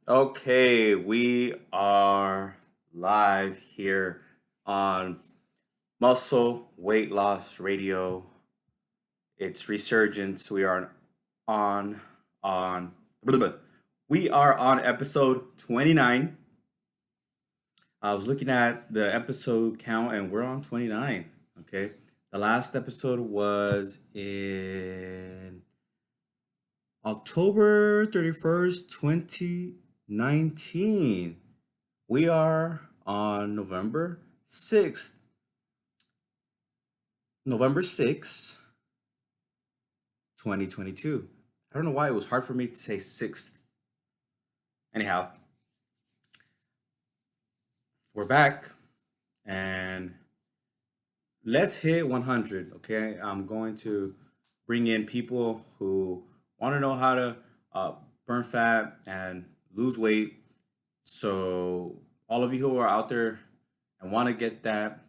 Okay, we are live here on Muscle Weight Loss Radio. It's resurgence. We are on blah, blah, blah. We are on episode 29. I was looking at the episode count and we're on 29. Okay. The last episode was in October 31st, 2019. We are on November 6th, 2022. I don't know why it was hard for me to say 6th. Anyhow, we're back and let's hit 100. Okay. I'm going to bring in people who want to know how to burn fat and lose weight. So, all of you who are out there and want to get that,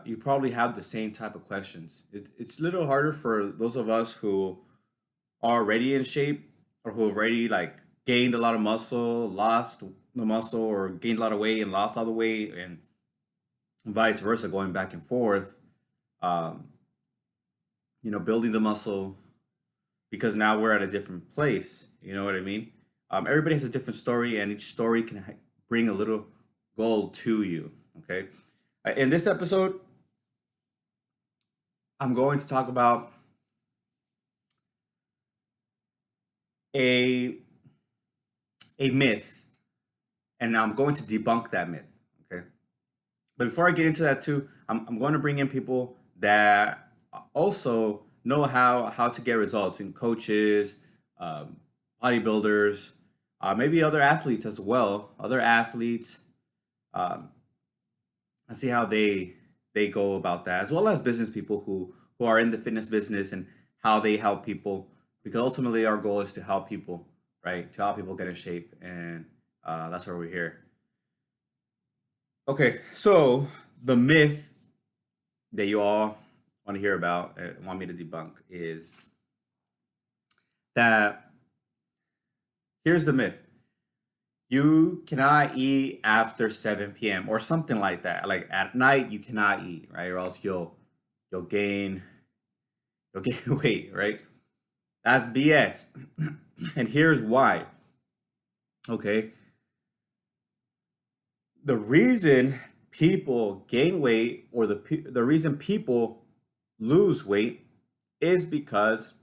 you probably have the same type of questions. It's a little harder for those of us who are already in shape or who have already like gained a lot of muscle, lost the muscle, or gained a lot of weight and lost all the weight, and vice versa, going back and forth. Um, building the muscle because now we're at a different place. You know what I mean? Everybody has a different story, and each story can bring a little gold to you. Okay. In this episode, I'm going to talk about a a myth, and I'm going to debunk that myth. Okay. But before I get into that too, I'm going to bring in people that also know how to get results, and coaches, um, bodybuilders, maybe other athletes as well. Other athletes, um, and see how they go about that, as well as business people who are in the fitness business and how they help people. Because ultimately, our goal is to help people, right? To help people get in shape, and that's why we're here. Okay, so the myth that you all want to hear about, want me to debunk, is that here's the myth: you cannot eat after 7 p.m. or something like that. Like at night, you cannot eat, right? Or else you'll gain you'll gain weight, right? That's BS. And here's why. Okay, the reason people gain weight, or the reason people lose weight, is because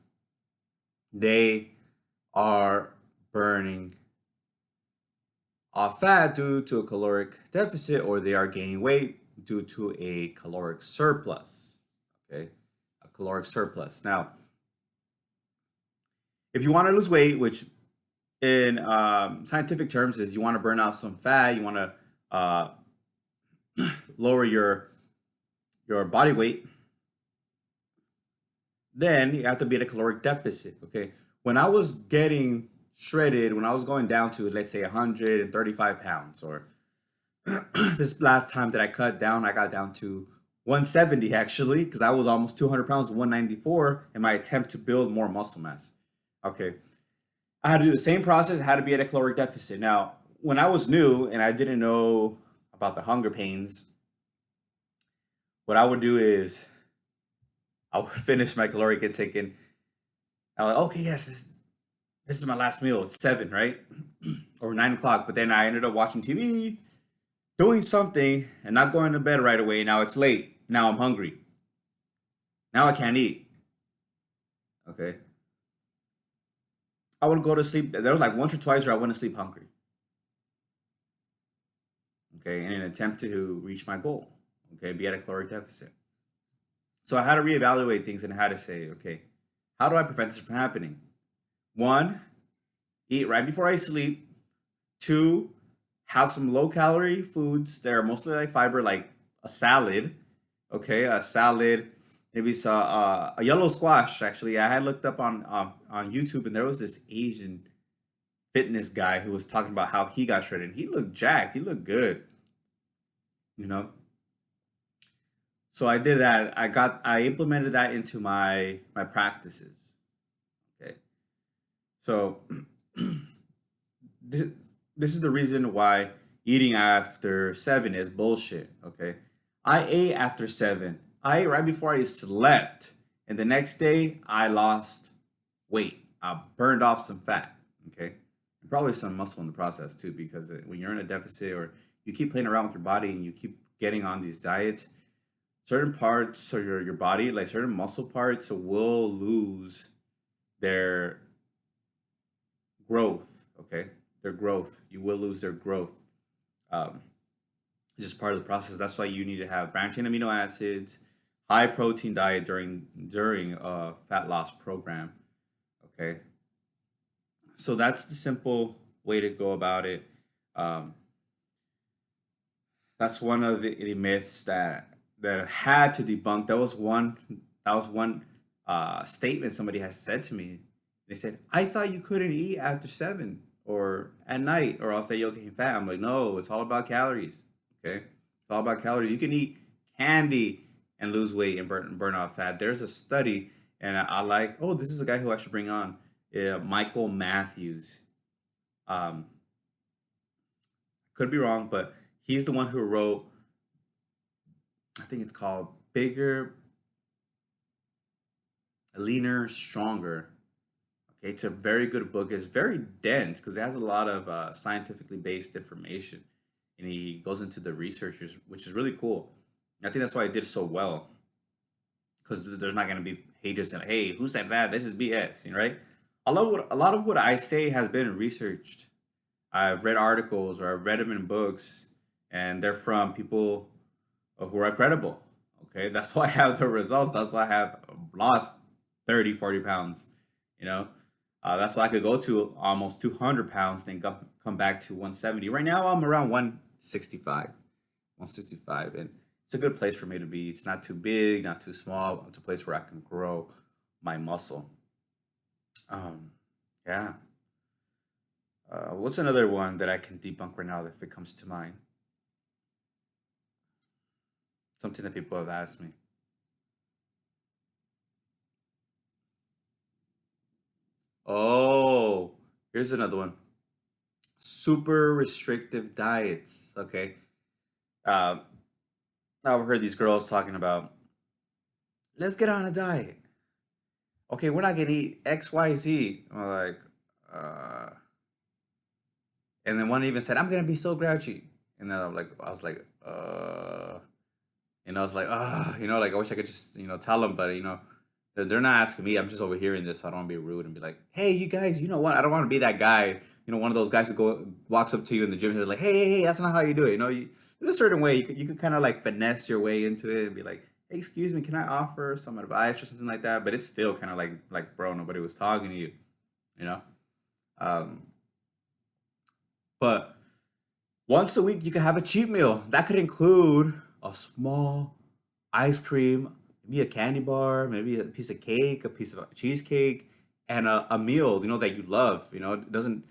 they are burning off fat due to a caloric deficit, or they are gaining weight due to a caloric surplus. Okay, a caloric surplus. Now, if you want to lose weight, which in scientific terms is you want to burn off some fat, you want to lower your body weight, then you have to be at a caloric deficit. Okay, when I was getting shredded, when I was going down to, let's say, 135 pounds, or this last time that I cut down, I got down to 170 actually, because I was almost 200 pounds, 194, in my attempt to build more muscle mass. Okay, I had to do the same process. I had to be at a caloric deficit. Now, when I was new and I didn't know about the hunger pains, what I would do is I would finish my caloric intake, and I was like, okay, yes, this is my last meal. It's 7, right? Or 9 o'clock. But then I ended up watching TV, doing something, and not going to bed right away. Now it's late. Now I'm hungry. Now I can't eat. Okay. I would go to sleep. There was like once or twice where I went to sleep hungry. Okay. In an attempt to reach my goal. Okay. Be at a caloric deficit. So I had to reevaluate things and I had to say, okay, how do I prevent this from happening? One, eat right before I sleep. Two, have some low calorie foods that are mostly like fiber, like a salad. Okay, a salad. Maybe a yellow squash. Actually, I had looked up on YouTube, and there was this Asian fitness guy who was talking about how he got shredded. He looked jacked. He looked good. You know. So I did that. I implemented that into my practices. Okay. So this is the reason why eating after 7 is bullshit. Okay, I ate after 7. I ate right before I slept, and the next day I lost weight. I burned off some fat. Okay, and probably some muscle in the process too, because when you're in a deficit or you keep playing around with your body and you keep getting on these diets, certain parts of your body, like certain muscle parts, will lose their growth. Okay, their growth. You will lose their growth. Um, it's just part of the process. That's why you need to have branching amino acids, high protein diet during a fat loss program. Okay, so that's the simple way to go about it. Um, that's one of the myths that I had to debunk. That was one statement somebody has said to me. They said, "I thought you couldn't eat after 7 or at night, or else that you'll gain fat." I'm like, "No, it's all about calories. Okay, it's all about calories. You can eat candy and lose weight and burn off fat." There's a study, and I like. Oh, this is a guy who I should bring on, Michael Matthews. Um, could be wrong, but he's the one who wrote. I think it's called Bigger, Leaner, Stronger. Okay, it's a very good book. It's very dense because it has a lot of scientifically based information, and he goes into the researchers, which is really cool. I think that's why I did so well because there's not going to be haters and, hey, who said that? This is BS, you know, right? A lot of what I say has been researched. I've read articles or I've read them in books, and they're from people who are credible. Okay, that's why I have the results. That's why I have lost 30, 40 pounds. You know, that's why I could go to almost 200 pounds, then come back to 170. Right now, I'm around 165, 165, and it's a good place for me to be. It's not too big, not too small. It's a place where I can grow my muscle. Um, yeah. What's another one that I can debunk right now if it comes to mind? Something that people have asked me. Oh, here's another one. Super restrictive diets. Okay. Um, I've heard these girls talking about, let's get on a diet. Okay, we're not gonna eat X, Y, Z. I'm like, uh, and then one even said, I'm gonna be so grouchy. And then I was like, and I was like, like I wish I could just, tell them, but they're not asking me. I'm just overhearing this, so I don't want to be rude and be like, hey, you guys, you know what? I don't want to be that guy. One of those guys who walks up to you in the gym and is like, hey, that's not how you do it. In a certain way, you could kind of like finesse your way into it and be like, hey, excuse me, can I offer some advice or something like that? But it's still kind of like, bro, nobody was talking to you, you know. Um, but once a week, you can have a cheat meal. That could include a small ice cream, maybe a candy bar, maybe a piece of cake, a piece of cheesecake, and a meal, that you love. It doesn't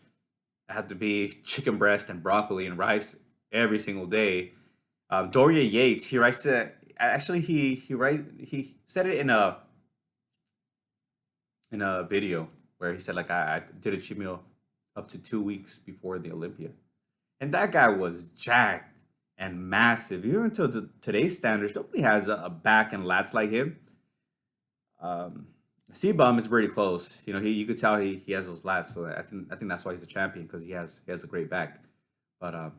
have to be chicken breast and broccoli and rice every single day. Dorian Yates, he writes that actually he said it in a video where he said like I did a cheat meal up to 2 weeks before the Olympia. And that guy was jacked and massive. Even until today's standards, nobody has a back and lats like him. Um, C-Bum is pretty close. You could tell he has those lats. So I think that's why he's a champion because he has a great back. But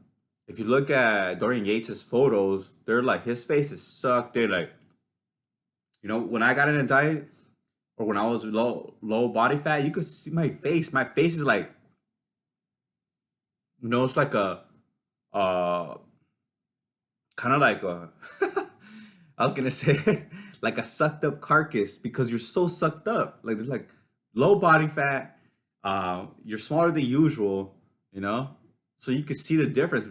if you look at Dorian Yates' photos, they're like his face is sucked. They're like, when I got in a diet or when I was low body fat, you could see my face. My face is like, it's like a uh kind of like a I was gonna say like a sucked up carcass because you're so sucked up. Like there's like low body fat, you're smaller than usual, you know? So you can see the difference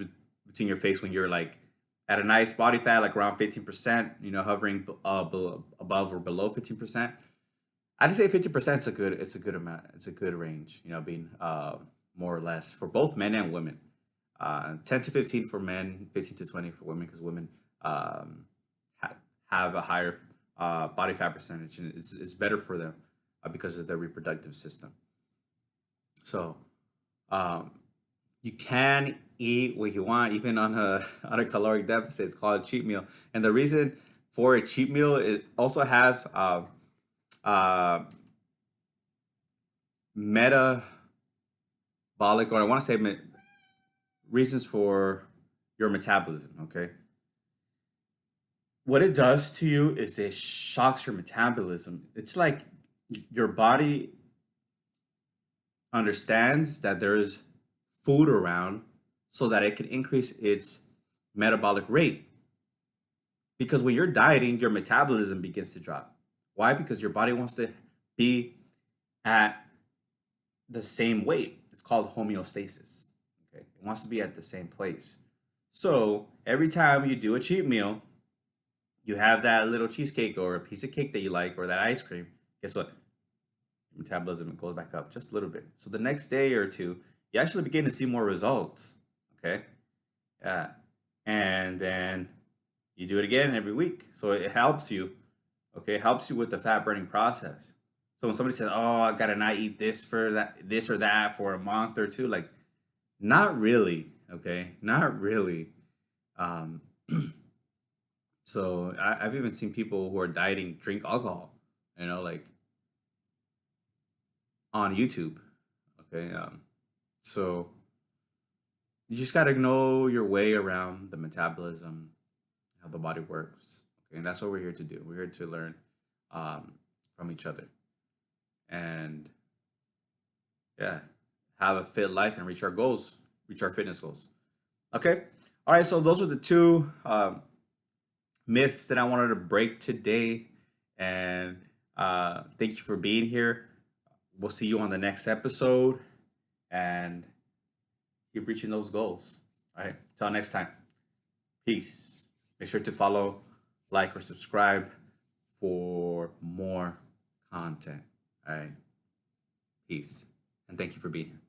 between your face when you're like at a nice body fat, like around 15%, hovering above or below 15%. I'd say 50% is a good amount. It's a good range, being more or less for both men and women. 10 to 15 for men, 15 to 20 for women, because women um, have a higher body fat percentage, and it's better for them because of their reproductive system. So, um, you can eat what you want, even on a on a caloric deficit. It's called a cheat meal, and the reason for a cheat meal, it also has uh, metabolic, or I want to say reasons for your metabolism. Okay, what it does to you is it shocks your metabolism. It's like your body understands that there's food around so that it can increase its metabolic rate. Because when you're dieting, your metabolism begins to drop. Why? Because your body wants to be at the same weight. It's called homeostasis. Okay, it wants to be at the same place. So every time you do a cheat meal, you have that little cheesecake or a piece of cake that you like or that ice cream. Guess what? Your metabolism goes back up just a little bit. So the next day or two, you actually begin to see more results. Okay, yeah, and then you do it again every week. So it helps you. Okay, it helps you with the fat burning process. So when somebody says, "Oh, I gotta not eat this for that, this or that for a month or two," like, not really. Okay, not really. Um, so I've even seen people who are dieting drink alcohol. Like on YouTube. Okay, so you just got to know your way around the metabolism, how the body works. Okay, and that's what we're here to do. We're here to learn from each other, and yeah, have a fit life and reach our goals, reach our fitness goals. Okay, all right. So those are the two myths that I wanted to break today, and thank you for being here. We'll see you on the next episode, and keep reaching those goals. All right. Till next time. Peace. Make sure to follow, like, or subscribe for more content. All right. Peace. And thank you for being here.